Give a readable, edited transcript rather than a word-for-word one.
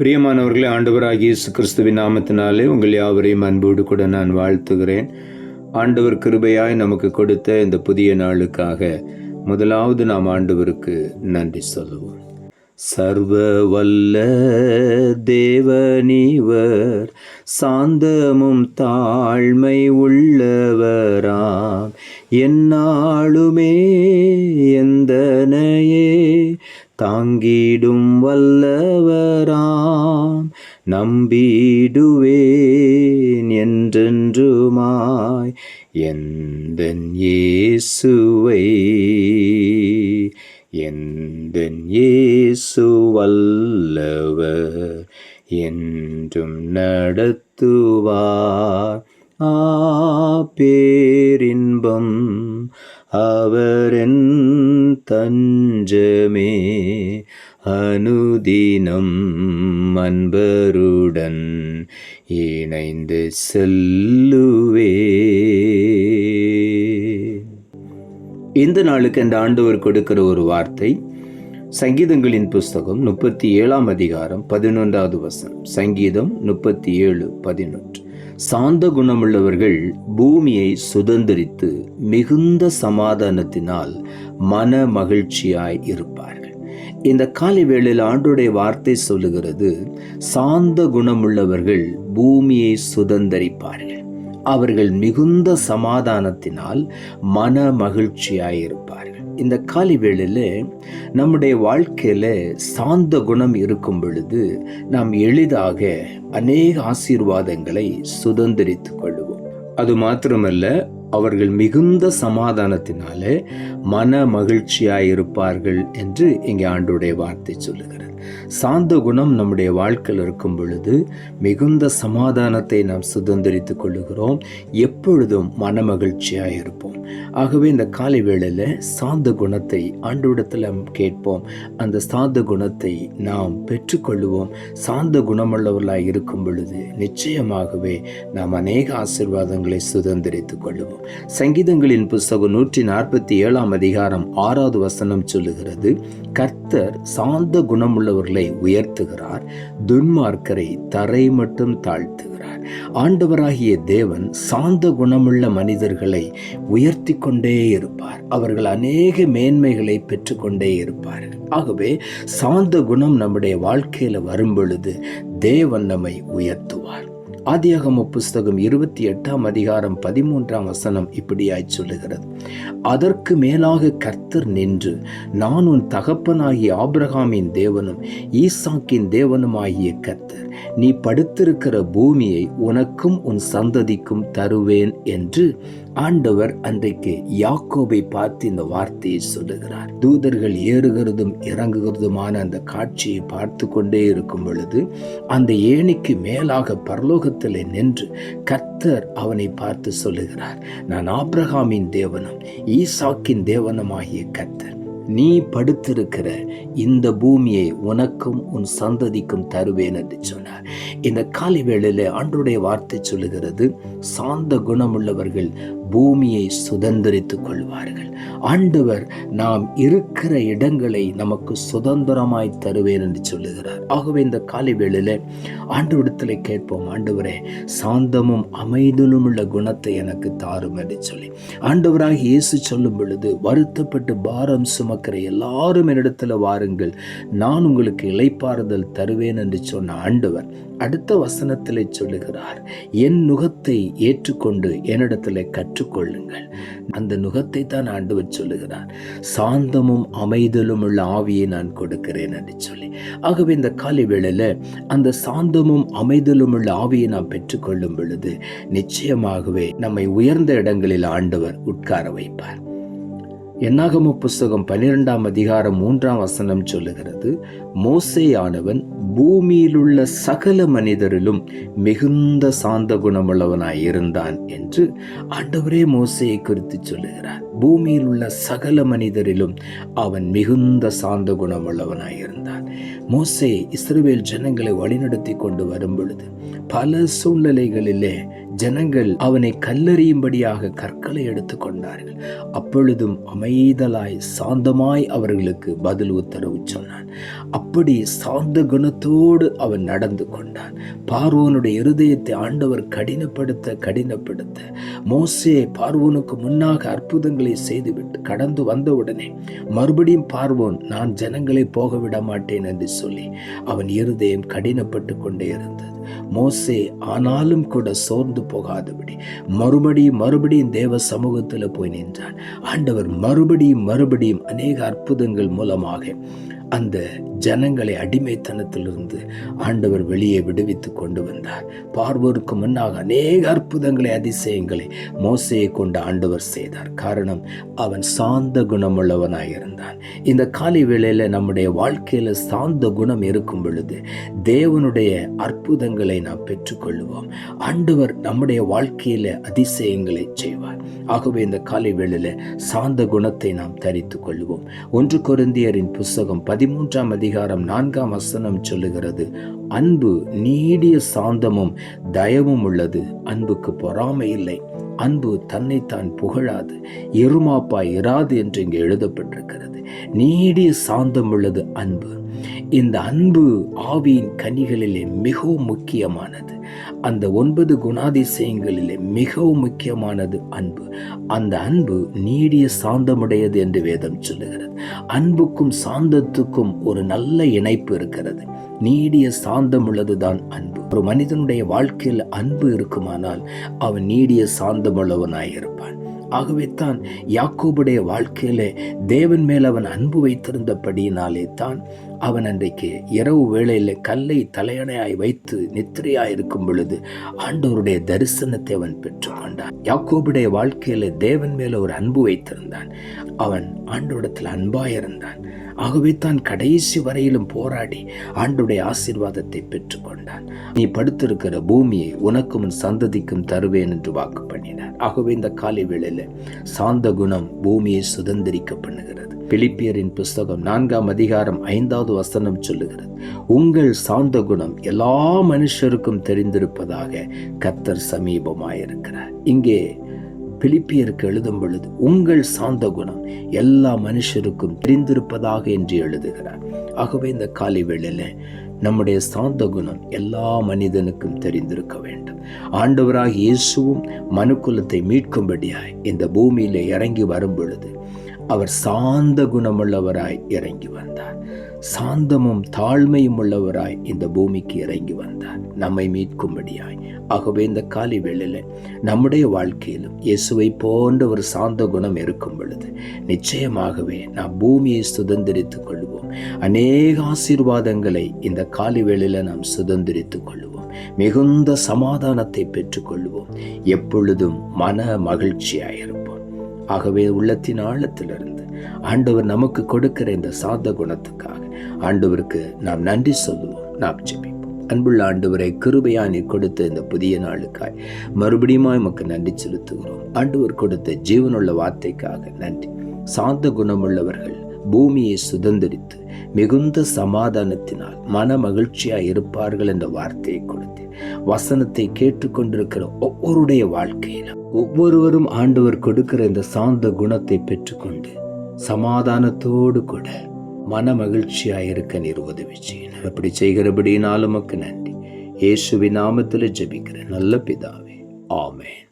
பிரியமானவர்களே, ஆண்டவராகிய இயேசு கிறிஸ்துவின் நாமத்தினாலே உங்கள் யாவரையும் அன்போடு கூட நான் வாழ்த்துகிறேன். ஆண்டவர் கிருபையாய் நமக்கு கொடுத்த இந்த புதிய நாளுக்காக முதலாவது நாம் ஆண்டவருக்கு நன்றி சொல்லுவோம். சர்வ வல்ல தேவனிவர், சாந்தமும் தாழ்மை உள்ளவராம், எந்நாளுமே எந்தனையே தாங்கிடும் வல்லவராம், நம்பிடுவேன் என்றென்றுமாய் எந்தன் இயேசுவை. எந்தன் இயேசு வல்லவர், என்றும் நடத்துவார். பேரின்பம் அவரென் தஞ்சமே, அனுதினம் அன்பருடன் இணைந்து செல்லுவே. இந்த நாளுக்கு அந்த ஆண்டவர் கொடுக்கிற ஒரு வார்த்தை, சங்கீதங்களின் புஸ்தகம் 37 அதிகாரம் 11வது வசனம். சங்கீதம் 37:11. சாந்த குணமுள்ளவர்கள் பூமியை சுதந்திரித்து மிகுந்த சமாதானத்தினால் மன மகிழ்ச்சியாய் இருப்பார்கள். இந்த காலை வேளையில் ஆண்டுடைய வார்த்தை சொல்லுகிறது, சாந்த குணமுள்ளவர்கள் பூமியை சுதந்திரிப்பார்கள். அவர்கள் மிகுந்த சமாதானத்தினால் மன மகிழ்ச்சியாய் இருப்பார்கள். இந்த காலை வேளையில நம்முடைய வாழ்க்கையில சாந்த குணம் இருக்கும் பொழுது நாம் எளிதாக அநேக ஆசீர்வாதங்களை சுதந்திரித்துக் கொள்வோம். அது மாத்திரமல்ல, அவர்கள் மிகுந்த சமாதானத்தினாலே மன மகிழ்ச்சியாய் இருப்பார்கள் என்று இங்கே ஆண்டவருடைய வார்த்தை சொல்லுகிறது. சாந்த குணம் நம்முடைய வாழ்க்கையில் இருக்கும் பொழுது மிகுந்த சமாதானத்தை நாம் சுதந்திரித்துக் கொள்ளுகிறோம். எப்பொழுதும் மன மகிழ்ச்சியாய் இருப்போம். ஆகவே இந்த காலை வேளையில சாந்த குணத்தை ஆண்டவரிடத்தில் கேட்போம். அந்த சாந்த குணத்தை நாம் பெற்றுக்கொள்ளுவோம். சாந்த குணமுள்ளவர்களாய் இருக்கும் பொழுது நிச்சயமாகவே நாம் அநேக ஆசீர்வாதங்களை சுதந்திரித்துக் கொள்ளுவோம். சங்கீதங்களின் புஸ்தகம் 147 அதிகாரம் 6வது வசனம் சொல்லுகிறது, கர்த்தர் சாந்த குணமுள்ளவர்களை உயர்த்துகிறார், துன்மார்க்கரை தரை மட்டும் தாழ்த்துகிறார். ஆண்டவராகிய தேவன் சாந்த குணமுள்ள மனிதர்களை உயர்த்தி கொண்டே இருப்பார். அவர்கள் அநேக மேன்மைகளை பெற்றுக்கொண்டே இருப்பார்கள். ஆகவே சாந்த குணம் நம்முடைய வாழ்க்கையில வரும் பொழுது தேவன் நம்மை உயர்த்துவார். ஆதியாகம புஸ்தகம் 28 அதிகாரம் 13 வசனம் இப்படியாய் சொல்லுகிறது, அதற்கு மேலாக கர்த்தர் நின்று, நான் உன் தகப்பனாகிய ஆபிரகாமின் தேவனும் ஈசாக்கின் தேவனுமாகிய கர்த்தர், நீ படுத்திருக்கிற பூமியை உனக்கும் உன் சந்ததிக்கும் தருவேன் என்று ஆண்டவர் அன்றைக்கு யாக்கோபை பார்த்து இந்த வார்த்தையை சொல்லுகிறார். தூதர்கள் ஏறுகிறதும் இறங்குகிறதுமான அந்த காட்சியை பார்த்து கொண்டே இருக்கும் பொழுது அந்த ஏணிக்கு மேலாக பரலோகத்திலே நின்று கர்த்தர் அவனை பார்த்து சொல்லுகிறார், நான் ஆபிரகாமின் தேவனும் ஈசாக்கின் தேவனுமாகிய கர்த்தர், நீ படுத்திருக்கிற இந்த பூமியை உனக்கும் உன் சந்ததிக்கும் தருவேன் என்று சொன்னார். இந்த காலை வேளையில ஆண்டவருடைய வார்த்தை சொல்லுகிறது, சாந்த குணமுள்ளவர்கள் பூமியை சுதந்திரித்துக் கொள்வார்கள். ஆண்டவர் நாம் இருக்கிற இடங்களை நமக்கு சுதந்திரமாய் தருவேன் என்று சொல்லுகிறார். ஆகவே இந்த காலை வேளையில ஆண்டவரிடத்தில் கேட்போம், ஆண்டவரே சாந்தமும் அமைதலும் உள்ள குணத்தை எனக்கு தாரும் என்று சொல்லி. ஆண்டவராக இயேசு சொல்லும் பொழுது, வருத்தப்பட்டு பாரம் சுமக்கிற எல்லாரும் என்னிடத்துல வாருங்கள், நான் உங்களுக்கு இளைப்பாறுதல் தருவேன் என்று சொன்ன ஆண்டவர் அடுத்த வசனத்திலே சொல்லுகிறார், என் நுகத்தை ஏற்றுக்கொண்டு என்னிடத்துல கற்றுக்கொள்ளுங்கள். அந்த நுகத்தை தான் ஆண்டவர் சொல்லுகிறார், சாந்தமும் அமைதலும் உள்ள ஆவியை நான் கொடுக்கிறேன் என்று சொல்லி. ஆகவே இந்த காலை வேளையில அந்த சாந்தமும் அமைதலும் உள்ள ஆவியை நாம் பெற்றுக்கொள்ளும் பொழுது நிச்சயமாகவே நம்மை உயர்ந்த இடங்களில் ஆண்டவர் உட்கார வைப்பார். என்னாகம புஸ்தகம் 12 அதிகாரம் 3 வசனம் சொல்லுகிறது, மோசேயானவன் பூமியிலுள்ள சகல மனிதரிலும் மிகுந்த சாந்த குணமுள்ளவனாய் இருந்தான் என்று ஆண்டவரே மோசேயை குறித்து சொல்லுகிறார். பூமியில் உள்ள சகல மனிதரிலும் அவன் மிகுந்த சாந்த குணமுள்ளவனாய் இருந்தான். மோசே இஸ்ரவேல் ஜனங்களை வழிநடத்தி கொண்டு வரும் பொழுது பல சூழ்நிலைகளிலே ஜனங்கள் அவனை கல்லெறியும்படியாக கற்களை எடுத்து கொண்டார்கள். அப்பொழுதும் அமைதலாய் சாந்தமாய் அவர்களுக்கு பதில் உத்தரவு சொன்னான். அப்படி சாந்த குணத்தோடு அவன் நடந்து கொண்டான். பார்வோனுடைய இருதயத்தை ஆண்டவர் கடினப்படுத்த மோசே பார்வோனுக்கு முன்னாக அற்புதங்களை செய்துவிட்டு கடந்து வந்தவுடனே மறுபடியும் பார்வோன், நான் ஜனங்களை போக விட மாட்டேன் என்று சொல்லி அவன் இருதயம் கடினப்பட்டு கொண்டே இருந்தது. மோசே ஆனாலும் கூட சோர்ந்து போகாதபடி மறுபடியும் தேவ சமூகத்தில் போய் நின்றான். ஆண்டவர் மறுபடியும் அநேக அற்புதங்கள் மூலமாக அந்த ஜனங்களை அடிமைத்தனத்திலிருந்து ஆண்டவர் வெளியே விடுவித்து கொண்டு வந்தார். பார்வோருக்கு முன்னாக அநேக அற்புதங்களை, அதிசயங்களை மோசையை கொண்டு ஆண்டவர் செய்தார். காரணம், அவன் சாந்த குணமுள்ளவனாயிருந்தான். இந்த காலை வேளையில நம்முடைய வாழ்க்கையில சாந்த குணம் இருக்கும் பொழுது தேவனுடைய அற்புதங்களை நாம் பெற்றுக்கொள்வோம். ஆண்டவர் நம்முடைய வாழ்க்கையில அதிசயங்களை செய்வார். ஆகவே இந்த காலை வேளையில சாந்த குணத்தை நாம் தரித்து கொள்வோம். 1 கொரிந்தியரின் புஸ்தகம் 13ஆம் அதிகாரம் 4ஆம் வசனம் சொல்லுகிறது, அன்பு நீடிய சாந்தமும் தயவும் உள்ளது, அன்புக்கு பொறாமை இல்லை, அன்பு தன்னைத்தான் புகழாது, இருமாப்பாய் இராது என்று இங்கே எழுதப்பட்டிருக்கிறது. நீடிய சாந்தம் உள்ளது அன்பு. இந்த அன்பு ஆவியின் கனிகளிலே மிகவும் முக்கியமானது. அந்த 9 குணாதிசயங்களிலே மிகவும் முக்கியமானது அன்பு. அந்த அன்பு நீடிய சாந்தமுடையது என்று வேதம் சொல்லுகிறது. அன்புக்கும் சாந்தத்துக்கும் ஒரு நல்ல இணைப்பு இருக்கிறது. நீடிய சாந்தம் உள்ளதுதான் அன்பு. ஒரு மனிதனுடைய வாழ்க்கையில் அன்பு இருக்குமானால் அவன் நீடிய சாந்தமுள்ளவனாயிருப்பான். ஆகவே தான் யாக்கோபுடைய வாழ்க்கையிலே தேவன் மேல் அவன் அன்பு வைத்திருந்தபடியினாலே தான் அவன் அன்றைக்கு இரவு வேளையில் கல்லை தலையணையாய் வைத்து நித்திரையாயிருக்கும் பொழுது ஆண்டவருடைய தரிசனத்தை அவன் பெற்றுக்கொண்டான். யாக்கோபுடைய வாழ்க்கையில தேவன் மேல ஒரு அன்பு வைத்திருந்தான். அவன் ஆண்டவரிடத்தில் அன்பாயிருந்தான். ஆகவே தான் கடைசி வரையிலும் போராடி ஆண்டவருடைய ஆசீர்வாதத்தை பெற்றுக்கொண்டான். நீ படுத்திருக்கிற பூமியை உனக்கும் உன் சந்ததிக்கும் தருவேன் என்று வாக்கு பண்ணினார். ஆகவே இந்த காலை வேளையில சாந்த குணம் பூமியை சுதந்திரிக்க பண்ணுகிறது. பிலிப்பியரின் புஸ்தகம் 4ஆம் அதிகாரம் 5வது வசனம் சொல்லுகிறது, உங்கள் சாந்த குணம் எல்லா மனுஷருக்கும் தெரிந்திருப்பதாக கர்த்தர் சமீபமாயிருக்கிறார். இங்கே பிலிப்பியருக்கு எழுதும் பொழுது உங்கள் சாந்த குணம் எல்லா மனுஷருக்கும் தெரிந்திருப்பதாக என்று எழுதுகிறார். ஆகவே இந்த காலை வேளையில நம்முடைய சாந்த குணம் எல்லா மனிதனுக்கும் தெரிந்திருக்க வேண்டும். ஆண்டவராக இயேசுவும் மனுக்குலத்தை மீட்கும்படியாய் இந்த பூமியில இறங்கி வரும் பொழுது அவர் சாந்த குணமுள்ளவராய் இறங்கி வந்தார். சாந்தமும் தாழ்மையும் உள்ளவராய் இந்த பூமிக்கு இறங்கி வந்தார், நம்மை மீட்கும்படியாய். ஆகவே இந்த காலை வேளையில நம்முடைய வாழ்க்கையிலும் இயேசுவை போன்ற ஒரு சாந்த குணம் இருக்கும் பொழுது நிச்சயமாகவே நாம் பூமியை சுதந்திரித்துக் கொள்வோம். அநேக ஆசீர்வாதங்களை இந்த காலை வேளையில நாம் சுதந்திரித்துக் கொள்வோம். மிகுந்த சமாதானத்தை பெற்றுக்கொள்வோம். எப்பொழுதும் மன மகிழ்ச்சியாயிருப்போம். ஆகவே உள்ளத்தின் ஆழத்திலிருந்து ஆண்டவர் நமக்கு கொடுக்கிற இந்த சாந்த குணத்துக்காக ஆண்டவருக்கு நாம் நன்றி சொல்லுவோம். நாம் ஜெபிப்போம். அன்புள்ள ஆண்டவரை, கிருபையா நீர் கொடுத்த இந்த புதிய நாளுக்காய் மறுபடியும் உமக்கு நன்றி செலுத்துகிறோம். ஆண்டவர் கொடுத்த ஜீவனுள்ள வார்த்தைக்காக நன்றி. சாந்த குணமுள்ளவர்கள் பூமியை சுதந்திரித்து மிகுந்த சமாதானத்தினால் மன மகிழ்ச்சியாய் இருப்பார்கள் என்ற வார்த்தையை கொடுத்து வசனத்தை கேட்டுக்கொண்டிருக்கிற ஒவ்வொருடைய வாழ்க்கையில ஒவ்வொருவரும் ஆண்டவர் கொடுக்கிற இந்த சாந்த குணத்தை பெற்றுக்கொண்டு சமாதானத்தோடு கூட மன மகிழ்ச்சியாயிருக்க நீர் உதவி செய்யணும். அப்படி செய்கிறபடினாலும் உமக்கு நன்றி. இயேசுவின் நாமத்தில் ஜெபிக்கிற நல்ல பிதாவே, ஆமென்.